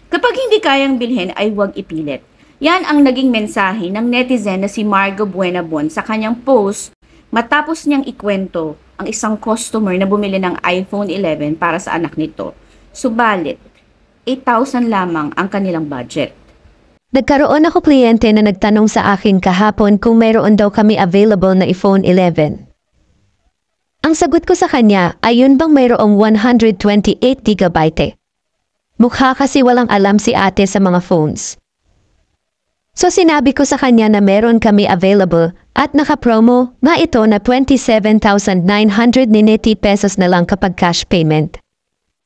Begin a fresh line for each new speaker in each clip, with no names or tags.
Kapag hindi kayang bilhin ay huwag ipilit. Yan ang naging mensahe ng netizen na si Margo Buenabon sa kanyang post matapos niyang ikwento ang isang customer na bumili ng iPhone 11 para sa anak nito. Subalit, 8,000 lamang ang kanilang budget.
Nagkaroon ako kliyente na nagtanong sa akin kahapon kung mayroon daw kami available na iPhone 11. Ang sagot ko sa kanya ay yun bang mayroong 128GB. Mukha kasi walang alam si ate sa mga phones. So sinabi ko sa kanya na meron kami available at naka-promo nga ito na 27,990 pesos na lang kapag cash payment.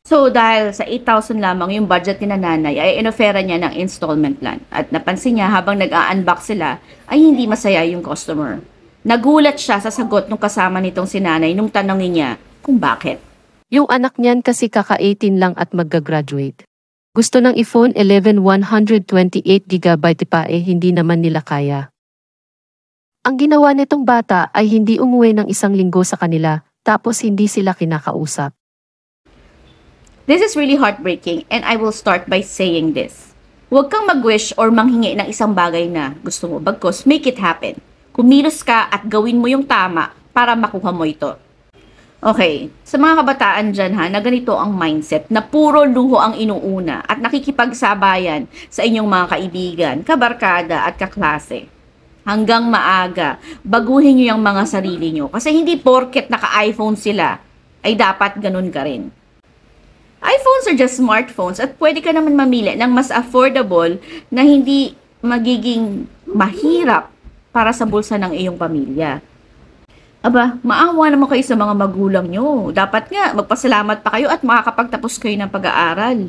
So dahil sa 8,000 lamang yung budget ni nanay ay inofera niya ng installment plan. At napansin niya habang nag-a-unbox sila ay hindi masaya yung customer. Nagulat siya sa sagot ng kasama nitong si nanay nung tanongin niya kung bakit.
Yung anak niyan kasi kaka-18 lang at magga-graduate. Gusto ng iPhone 11 128GB pa hindi naman nila kaya. Ang ginawa nitong bata ay hindi umuwi ng 1 linggo sa kanila tapos hindi sila kinakausap.
This is really heartbreaking and I will start by saying this. Huwag kang mag-wish or manghingi ng isang bagay na gusto mo, bagkus make it happen. Kumilos ka at gawin mo yung tama para makuha mo ito. Okay, sa mga kabataan dyan na ganito ang mindset na puro luho ang inuuna at nakikipagsabayan sa inyong mga kaibigan, kabarkada at kaklase. Hanggang maaga, baguhin nyo yung mga sarili nyo kasi hindi porket naka-iPhone sila ay dapat ganun ka rin. iPhones are just smartphones at pwede ka naman mamili ng mas affordable na hindi magiging mahirap para sa bulsa ng iyong pamilya. Aba, maawa naman kayo sa mga magulang nyo. Dapat nga, magpasalamat pa kayo at makakapagtapos kayo ng pag-aaral.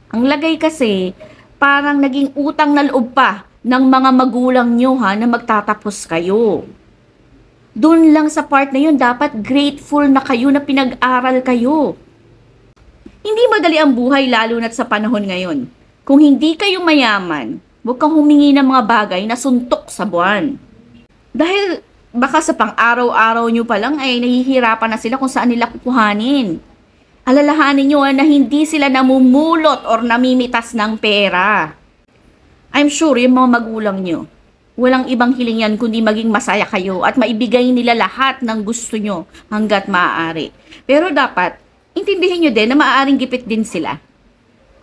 Ang lagay kasi, parang naging utang na loob pa ng mga magulang nyo na magtatapos kayo. Doon lang sa part na yun, dapat grateful na kayo na pinag-aral kayo. Hindi madali ang buhay lalo na't sa panahon ngayon. Kung hindi kayo mayaman, huwag kang humingi ng mga bagay na suntok sa buwan. Dahil baka sa pang-araw-araw nyo pa lang ay nahihirapan na sila kung saan nila kukuhanin. Alalahanin nyo na hindi sila namumulot or namimitas ng pera. I'm sure yung mga magulang nyo, walang ibang hiling yan kundi maging masaya kayo at maibigay nila lahat ng gusto nyo hanggat maaari. Pero dapat, intindihin nyo din na maaaring gipit din sila.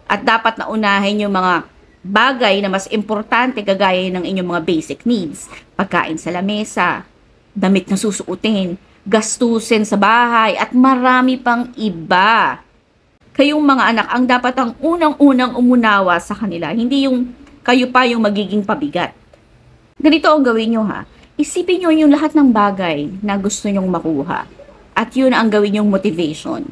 At dapat na unahin yung mga bagay na mas importante kagaya ng inyong mga basic needs. Pagkain sa lamesa, damit na susuotin, gastusin sa bahay, at marami pang iba. Kayong mga anak ang dapat ang unang-unang umunawa sa kanila, hindi yung kayo pa yung magiging pabigat. Ganito ang gawin nyo Isipin nyo yung lahat ng bagay na gusto nyong makuha. At yun ang gawin yung motivation.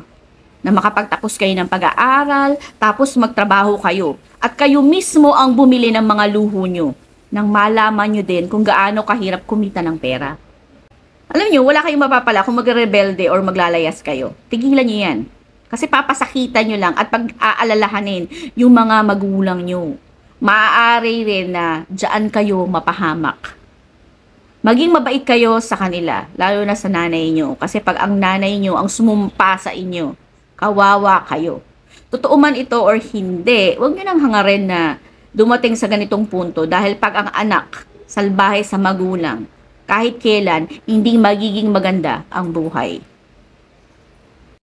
Na makapagtapos kayo ng pag-aaral, tapos magtrabaho kayo. At kayo mismo ang bumili ng mga luho nyo. Nang malaman nyo din kung gaano kahirap kumita ng pera. Alam nyo, wala kayong mapapala kung magrebelde or maglalayas kayo. Tigilan nyo yan. Kasi papasakitan nyo lang at pag-aalalahanin yung mga magulang nyo. Maaari rin na dyan kayo mapahamak. Maging mabait kayo sa kanila, lalo na sa nanay nyo. Kasi pag ang nanay nyo ang sumumpa sa inyo, kawawa kayo. Totoo man ito or hindi, huwag nyo nang hangarin na dumating sa ganitong punto dahil pag ang anak salbahe sa magulang, kahit kailan, hindi magiging maganda ang buhay.